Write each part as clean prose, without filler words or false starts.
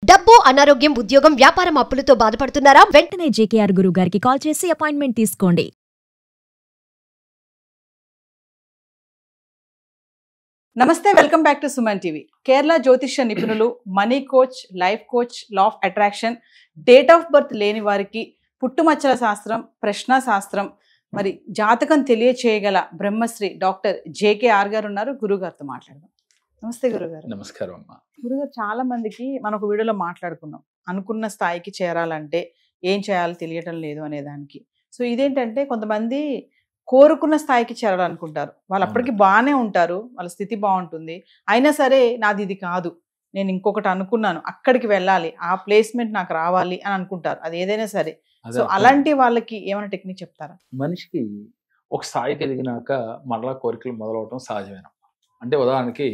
డబ్బు, అనారోగ్యం, ఉద్యోగం, వ్యాపారం అప్పులతో బాధపడుతున్నారా? వెంటనే జేకేఆర్ గురువు గారికి కాల్ చేసి అపాయింట్మెంట్ తీసుకోండి. నమస్తే, welcome back to Suman TV. Kerala జ్యోతిష్య నిపుణులు, money coach, life coach, law of attraction, date of birth లేని వారికి పుట్టుమచ్చల శాస్త్రం, ప్రశ్న శాస్త్రం, మరి జాతకం తెలియచేయగల బ్రహ్మశ్రీ డాక్టర్ జేకేఆర్ గారు ఉన్నారు. గురుగారితో మాట్లాడదాం. నమస్తే గురుగారు. నమస్కారం అమ్మా. గురుగారు, చాలా మందికి మనకు వీడియోలో మాట్లాడుకున్నాం, అనుకున్న స్థాయికి చేరాలంటే ఏం చేయాలో తెలియటం లేదు అనే దానికి. సో ఇదేంటంటే కొంతమంది కోరుకున్న స్థాయికి చేరాలనుకుంటారు, వాళ్ళు అప్పటికి బాగానే ఉంటారు, వాళ్ళ స్థితి బాగుంటుంది, అయినా సరే నాది ఇది కాదు, నేను ఇంకొకటి అనుకున్నాను, అక్కడికి వెళ్ళాలి, ఆ ప్లేస్మెంట్ నాకు రావాలి అని అనుకుంటారు, అది ఏదైనా సరే. సో అలాంటి వాళ్ళకి ఏమైనా టెక్నిక్ చెప్తారా? మనిషికి ఒక స్థాయికి ఎదిగినాక మరలా కోరికలు మొదలవటం సహజమేనమ్మా. అంటే ఉదాహరణకి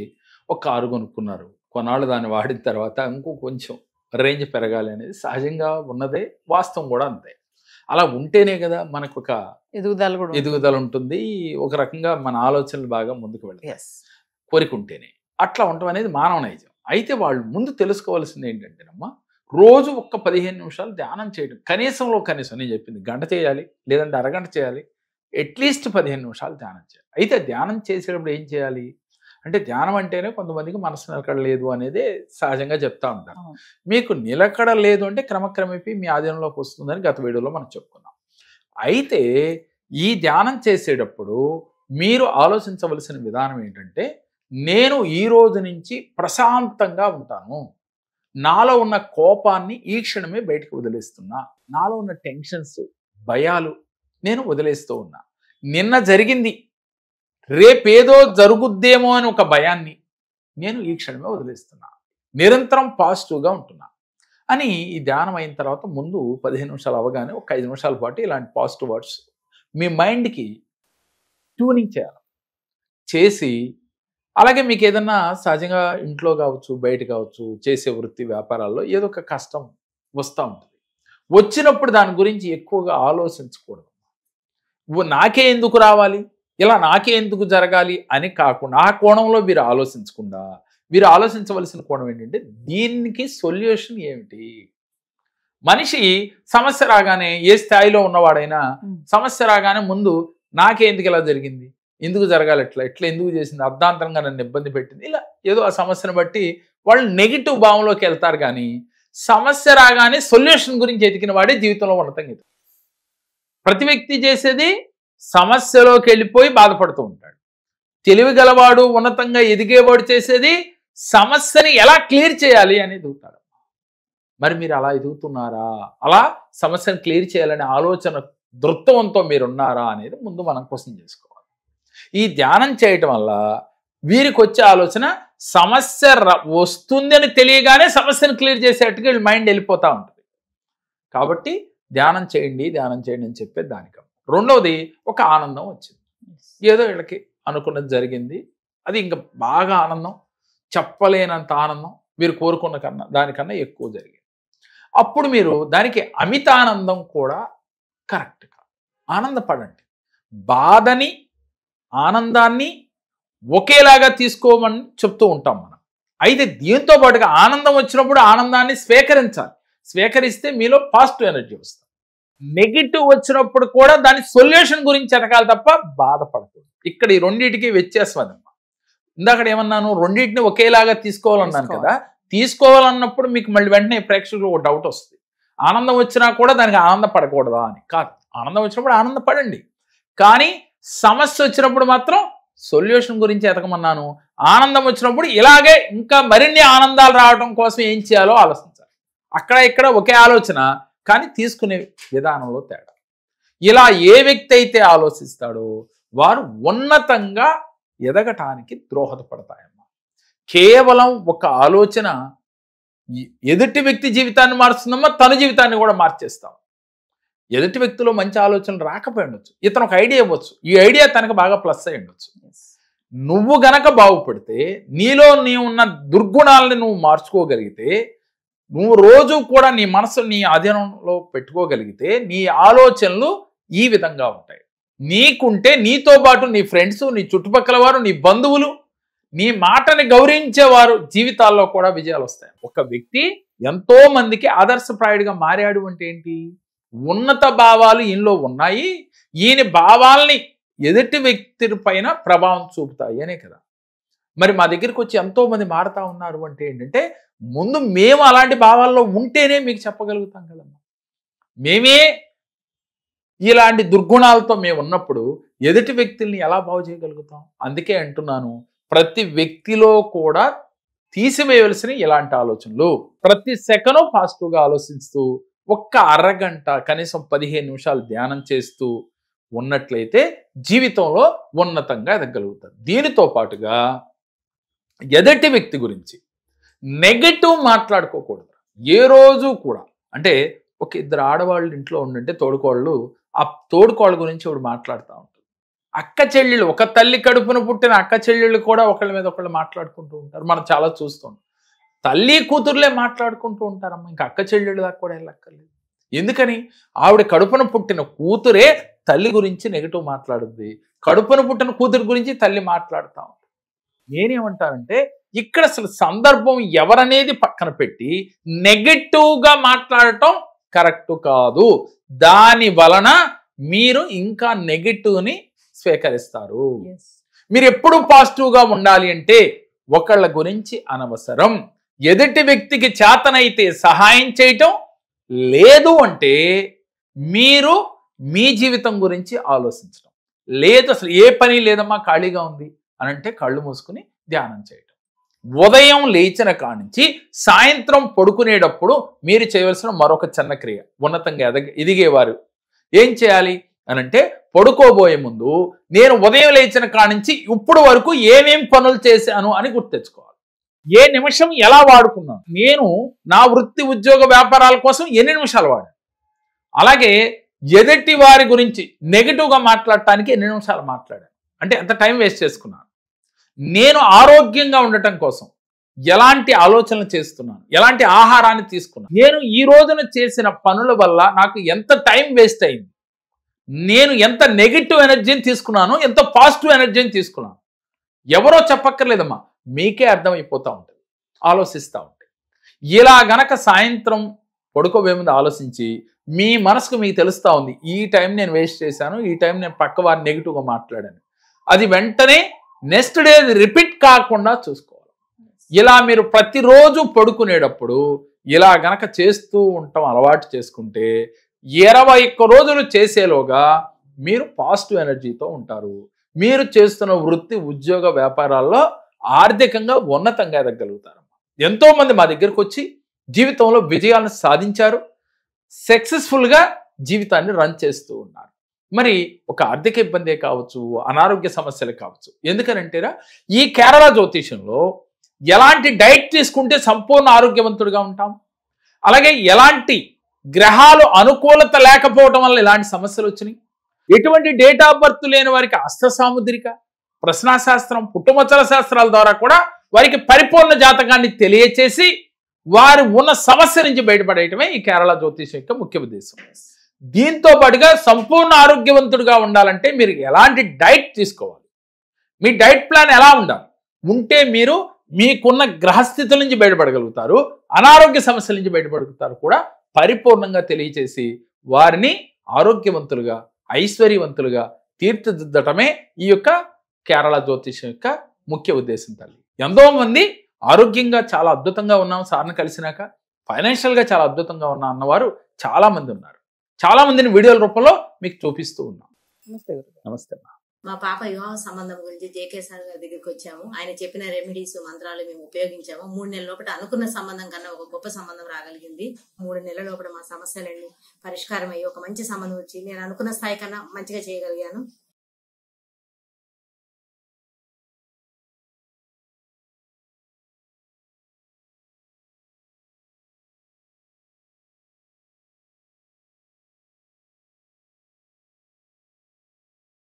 ఒక కారు కొనుక్కున్నారు, కొన్నాళ్ళు దాన్ని వాడిన తర్వాత ఇంకో కొంచెం రేంజ్ పెరగాలి అనేది సహజంగా ఉన్నదే, వాస్తవం కూడా అంతే. అలా ఉంటేనే కదా మనకు ఒక ఎదుగుదల ఉంటుంది, ఒక రకంగా మన ఆలోచనలు బాగా ముందుకు వెళ్తాయి, కోరిక ఉంటేనే. అట్లా ఉండటం అనేది మానవ నైజం. అయితే వాళ్ళు ముందు తెలుసుకోవాల్సింది ఏంటంటేనమ్మా, రోజు ఒక్క 15 నిమిషాలు ధ్యానం చేయడం, కనీసంలో కనీసం నేను చెప్పింది గంట చేయాలి, లేదంటే అరగంట చేయాలి, అట్లీస్ట్ 15 నిమిషాలు ధ్యానం చేయాలి. అయితే ధ్యానం చేసేటప్పుడు ఏం చేయాలి అంటే, ధ్యానం అంటేనే కొంతమందికి మనసు నిలకడ లేదు అనేది సహజంగా చెప్తా ఉంటారు. మీకు నిలకడ లేదు అంటే క్రమక్రమేపీ మీ ఆధీనంలోకి వస్తుందని గత వీడియోలో మనం చెప్పుకున్నాం. అయితే ఈ ధ్యానం చేసేటప్పుడు మీరు ఆలోచించవలసిన విధానం ఏంటంటే, నేను ఈ రోజు నుంచి ప్రశాంతంగా ఉంటాను, నాలో ఉన్న కోపాన్ని ఈ క్షణమే బయటకు వదిలేస్తున్నా, నాలో ఉన్న టెన్షన్స్, భయాలు నేను వదిలేస్తూ ఉన్నా, నిన్న జరిగింది రేపేదో జరుగుద్దేమో అని ఒక భయాన్ని నేను ఈ క్షణమే వదిలేస్తున్నా, నిరంతరం పాజిటివ్గా ఉంటున్నా అని ఈ ధ్యానం అయిన తర్వాత ముందు 15 నిమిషాలు అవగానే ఒక 5 నిమిషాల పాటు ఇలాంటి పాజిటివ్ వర్డ్స్ మీ మైండ్కి ట్యూనింగ్ చేసి, అలాగే మీకు ఏదన్నా సహజంగా ఇంట్లో కావచ్చు, బయట కావచ్చు, చేసే వృత్తి వ్యాపారాల్లో ఏదో ఒక కష్టం వస్తూ ఉంటుంది. వచ్చినప్పుడు దాని గురించి ఎక్కువగా ఆలోచించకూడదు. నాకే ఎందుకు రావాలి, ఇలా నాకే ఎందుకు జరగాలి అని కాకుండా ఆ కోణంలో మీరు ఆలోచించకుండా, మీరు ఆలోచించవలసిన కోణం ఏంటంటే, దీనికి సొల్యూషన్ ఏమిటి. మనిషి సమస్య రాగానే, ఏ స్థాయిలో ఉన్నవాడైనా సమస్య రాగానే ముందు నాకే ఎందుకు ఇలా జరిగింది, ఎందుకు జరగాలి, ఎట్లా ఎందుకు చేసింది, అర్ధాంతరంగా నన్ను ఇబ్బంది పెట్టింది, ఇలా ఏదో ఆ సమస్యను బట్టి వాళ్ళు నెగిటివ్ భావంలోకి వెళ్తారు. కానీ సమస్య రాగానే సొల్యూషన్ గురించి ఎతికిన వాడే జీవితంలో ఉన్నతంగా. ప్రతి వ్యక్తి చేసేది సమస్యలోకి వెళ్ళిపోయి బాధపడుతూ ఉంటాడు. తెలివి గలవాడు, ఉన్నతంగా ఎదిగేవాడు చేసేది సమస్యని ఎలా క్లియర్ చేయాలి అని ఎదుగుతాడు. మరి మీరు అలా ఎదుగుతున్నారా, అలా సమస్యను క్లియర్ చేయాలనే ఆలోచన దృక్పథంతో మీరున్నారా అనేది ముందు మనం క్వశ్చన్ చేసుకోవాలి. ఈ ధ్యానం చేయటం వల్ల వీరికి వచ్చే ఆలోచన, సమస్య వస్తుంది అని తెలియగానే సమస్యను క్లియర్ చేసేట్టుగా వీళ్ళ మైండ్ వెళ్ళిపోతూ ఉంటుంది. కాబట్టి ధ్యానం చేయండి అని చెప్పే దానికి. రెండవది, ఒక ఆనందం వచ్చింది, ఏదో వీళ్ళకి అనుకున్నది జరిగింది, అది ఇంకా బాగా ఆనందం, చెప్పలేనంత ఆనందం, మీరు కోరుకున్న దానికన్నా ఎక్కువ జరిగింది. అప్పుడు మీరు దానికి అమిత ఆనందం కూడా కరెక్ట్గా ఆనందపడండి. బాధని, ఆనందాన్ని ఒకేలాగా తీసుకోమని చెప్తూ ఉంటాం మనం. అయితే దీంతో పాటుగా ఆనందం వచ్చినప్పుడు ఆనందాన్ని స్వీకరిస్తే మీలో పాజిటివ్ ఎనర్జీ వస్తుంది. నెగిటివ్ వచ్చినప్పుడు కూడా దాని సొల్యూషన్ గురించి ఎతకాలి తప్ప బాధపడకూడదు. ఇక్కడ ఈ రెండింటికి వ్యత్యాసం అదమ్మా. ఇందాక ఏమన్నాను, రెండింటిని ఒకేలాగా తీసుకోవాలన్నాను కదా. తీసుకోవాలన్నప్పుడు మీకు మళ్ళీ వెంటనే ప్రేక్షకులు ఒక డౌట్ వస్తుంది, ఆనందం వచ్చినా కూడా దానికి ఆనందపడకూడదా అని. కాదు, ఆనందం వచ్చినప్పుడు ఆనందపడండి, కానీ సమస్య వచ్చినప్పుడు మాత్రం సొల్యూషన్ గురించి ఎతకమన్నాను. ఆనందం వచ్చినప్పుడు ఇలాగే ఇంకా మరిన్ని ఆనందాలు రావడం కోసం ఏం చేయాలో ఆలోచించాలి. అక్కడ ఇక్కడ ఒకే ఆలోచన, కానీ తీసుకునే విధానంలో తేడా. ఇలా ఏ వ్యక్తి అయితే ఆలోచిస్తాడో వారు ఉన్నతంగా ఎదగటానికి దోహదపడతాయమ్మా. కేవలం ఒక ఆలోచన ఎదుటి వ్యక్తి జీవితాన్ని మారుస్తుందమ్మా, తన జీవితాన్ని కూడా మార్చేస్తాం. ఎదుటి వ్యక్తిలో మంచి ఆలోచనలు రాకపోయి ఉండొచ్చు, ఇతను ఒక ఐడియా ఇవ్వచ్చు, ఈ ఐడియా తనకు బాగా ప్లస్ అయి ఉండొచ్చు. నువ్వు గనక బాగుపడితే, నీలో నీ ఉన్న దుర్గుణాలని నువ్వు మార్చుకోగలిగితే, నువ్వు రోజు కూడా నీ మనసు నీ అధీనంలో పెట్టుకోగలిగితే, నీ ఆలోచనలు ఈ విధంగా ఉంటాయి. నీకుంటే నీతో పాటు నీ ఫ్రెండ్స్, నీ చుట్టుపక్కల వారు, నీ బంధువులు, నీ మాటని గౌరవించేవారు జీవితాల్లో కూడా విజయాలు వస్తాయి. ఒక వ్యక్తి ఎంతో మందికి ఆదర్శప్రాయుడిగా మారాడు అంటే ఏంటి? ఉన్నత భావాలు ఈయనలో ఉన్నాయి, ఈయన భావాల్ని ఎదుటి వ్యక్తి పైన ప్రభావం చూపుతాయి అనే కదా. మరి మా దగ్గరికి వచ్చి ఎంతో మంది మారుతా ఉన్నారు అంటే ఏంటంటే, ముందు మేము అలాంటి భావాల్లో ఉంటేనే మీకు చెప్పగలుగుతాం కదమ్మా. మేమే ఇలాంటి దుర్గుణాలతో మేము ఉన్నప్పుడు ఎదుటి వ్యక్తుల్ని ఎలా బాగు చేయగలుగుతాం? అందుకే అంటున్నాను, ప్రతి వ్యక్తిలో కూడా తీసివేయవలసిన ఇలాంటి ఆలోచనలు. ప్రతి సెకను పాజిటివ్గా ఆలోచిస్తూ ఒక్క అరగంట కనీసం 15 నిమిషాలు ధ్యానం చేస్తూ ఉన్నట్లయితే జీవితంలో ఉన్నతంగా ఎదగలుగుతారు. దీనితో పాటుగా ఎదుటి వ్యక్తి గురించి నెగటివ్ మాట్లాడుకోకూడదు ఏ రోజు కూడా. అంటే ఒక ఇద్దరు ఆడవాళ్ళు ఇంట్లో ఉండంటే తోడుకోళ్ళు, ఆ తోడుకోళ్ళ గురించి ఒకడు మాట్లాడుతూ ఉంటారు. అక్క చెల్లెళ్ళు, ఒక తల్లి కడుపున పుట్టిన అక్క చెల్లెళ్ళు కూడా ఒకళ్ళ మీద ఒకళ్ళు మాట్లాడుకుంటూ ఉంటారు. మనం చాలా చూస్తాం. తల్లి కూతుర్లే మాట్లాడుకుంటూ ఉంటారమ్మా, ఇంకా అక్క చెల్లెళ్ళు దాకా కూడా వెళ్ళక్కర్లేదు. ఎందుకని? ఆవిడ కడుపున పుట్టిన కూతురే తల్లి గురించి నెగిటివ్ మాట్లాడుద్ది, కడుపున పుట్టిన కూతురు గురించి తల్లి మాట్లాడుతూ ఉంటుంది. నేనేమంటానంటే, ఇక్కడ అసలు సందర్భం ఎవరనేది పక్కన పెట్టి నెగటివ్గా మాట్లాడటం కరెక్ట్ కాదు. దాని వలన మీరు ఇంకా నెగటివ్ని స్వీకరిస్తారు. మీరు ఎప్పుడు పాజిటివ్గా ఉండాలి అంటే ఒకళ్ళ గురించి అనవసరం. ఎదుటి వ్యక్తికి చేతనైతే సహాయం చేయటం, లేదు అంటే మీరు మీ జీవితం గురించి ఆలోచించడం. లేదు అసలు ఏ పని లేదమ్మా ఖాళీగా ఉంది అని అంటే కళ్ళు మూసుకుని ధ్యానం చేయటం. ఉదయం లేచిన కానించి సాయంత్రం పడుకునేటప్పుడు మీరు చేయవలసిన మరొక చిన్న క్రియ, ఉన్నతంగా ఎదిగేవారు ఏం చేయాలి అనంటే, పడుకోబోయే ముందు నేను ఉదయం లేచిన కానించి ఇప్పుడు వరకు ఏమేం పనులు చేశాను అని గుర్తెచ్చుకోవాలి. ఏ నిమిషం ఎలా వాడుకున్నాను, నేను నా వృత్తి ఉద్యోగ వ్యాపారాల కోసం ఎన్ని నిమిషాలు వాడాను, అలాగే ఎదుటి వారి గురించి నెగిటివ్గా మాట్లాడటానికి ఎన్ని నిమిషాలు మాట్లాడాను, అంటే ఎంత టైం వేస్ట్ చేసుకున్నాను, నేను ఆరోగ్యంగా ఉండటం కోసం ఎలాంటి ఆలోచనలు చేస్తున్నాను, ఎలాంటి ఆహారాన్ని తీసుకున్నాను, నేను ఈ రోజున చేసిన పనుల వల్ల నాకు ఎంత టైం వేస్ట్ అయింది, నేను ఎంత నెగిటివ్ ఎనర్జీని తీసుకున్నాను, ఎంత పాజిటివ్ ఎనర్జీని తీసుకున్నాను. ఎవరో చెప్పక్కర్లేదమ్మా, మీకే అర్థమైపోతూ ఉంటుంది, ఆలోచిస్తూ ఉంటాయి. ఇలా గనక సాయంత్రం పడుకోబోయే ముందు ఆలోచించి మీ మనసుకు మీకు తెలుస్తూ ఉంది, ఈ టైం నేను వేస్ట్ చేశాను, ఈ టైం నేను పక్క వారిని నెగిటివ్గా మాట్లాడాను, అది వెంటనే నెక్స్ట్ డే రిపీట్ కాకుండా చూసుకోవాలి. ఇలా మీరు ప్రతిరోజు పడుకునేటప్పుడు ఇలా గనక చేస్తూ ఉండటం అలవాటు చేసుకుంటే 21 రోజులు చేసేలోగా మీరు పాజిటివ్ ఎనర్జీతో ఉంటారు. మీరు చేస్తున్న వృత్తి ఉద్యోగ వ్యాపారాల్లో ఆర్థికంగా ఉన్నతంగా ఎదగలుగుతారు. ఎంతో మంది మా దగ్గరకు వచ్చి జీవితంలో విజయాలను సాధించారు, సక్సెస్ఫుల్గా జీవితాన్ని రన్ చేస్తూ ఉన్నారు. మరి ఒక ఆర్థిక ఇబ్బందే కావచ్చు, అనారోగ్య సమస్యలు కావచ్చు. ఎందుకనంటేరా, ఈ కేరళ జ్యోతిషంలో ఎలాంటి డైట్ తీసుకుంటే సంపూర్ణ ఆరోగ్యవంతుడిగా ఉంటాం, అలాగే ఎలాంటి గ్రహాలు అనుకూలత లేకపోవటం వల్ల ఇలాంటి సమస్యలు వచ్చినాయి, ఎటువంటి డేట్ ఆఫ్ బర్త్ లేని వారికి అస్త్ర సాముద్రిక, ప్రశ్నాశాస్త్రం, పుట్టుమచ్చల శాస్త్రాల ద్వారా కూడా వారికి పరిపూర్ణ జాతకాన్ని తెలియచేసి వారు ఉన్న సమస్య నుంచి బయటపడేయటమే ఈ కేరళ జ్యోతిషం యొక్క ముఖ్య ఉద్దేశం. దీంతో పాటుగా సంపూర్ణ ఆరోగ్యవంతుడిగా ఉండాలంటే మీరు ఎలాంటి డైట్ తీసుకోవాలి, మీ డైట్ ప్లాన్ ఎలా ఉండాలి ఉంటే మీరు మీకున్న గ్రహస్థితుల నుంచి బయటపడగలుగుతారు, అనారోగ్య సమస్యల నుంచి బయటపడగలుగుతారు కూడా పరిపూర్ణంగా తెలియచేసి వారిని ఆరోగ్యవంతులుగా, ఐశ్వర్యవంతులుగా తీర్చిదిద్దటమే ఈ యొక్క కేరళ జ్యోతిషం యొక్క ముఖ్య ఉద్దేశం తల్లి. ఎంతో మంది ఆరోగ్యంగా చాలా అద్భుతంగా ఉన్నాం సార్ని కలిసినాక, ఫైనాన్షియల్గా చాలా అద్భుతంగా ఉన్నా అన్నవారు చాలా మంది ఉన్నారు. చాలా మందిని వీడియోల రూపంలో మీకు చూపిస్తూ ఉన్నాం. నమస్తే. నమస్తే. మా పాప వివాహ సంబంధం గురించి జేకే సార్ గారి దగ్గరికి వచ్చాము. ఆయన చెప్పిన రెమెడీస్, మంత్రాలు మేము ఉపయోగించాము. 3 నెలల లోపల అనుకున్న సంబంధం కన్నా ఒక గొప్ప సంబంధం రాగలిగింది. 3 నెలల లోపల మా సమస్యలన్నీ పరిష్కారం అయ్యి ఒక మంచి సంబంధం వచ్చి నేను అనుకున్న స్థాయి కన్నా మంచిగా చేయగలిగాను.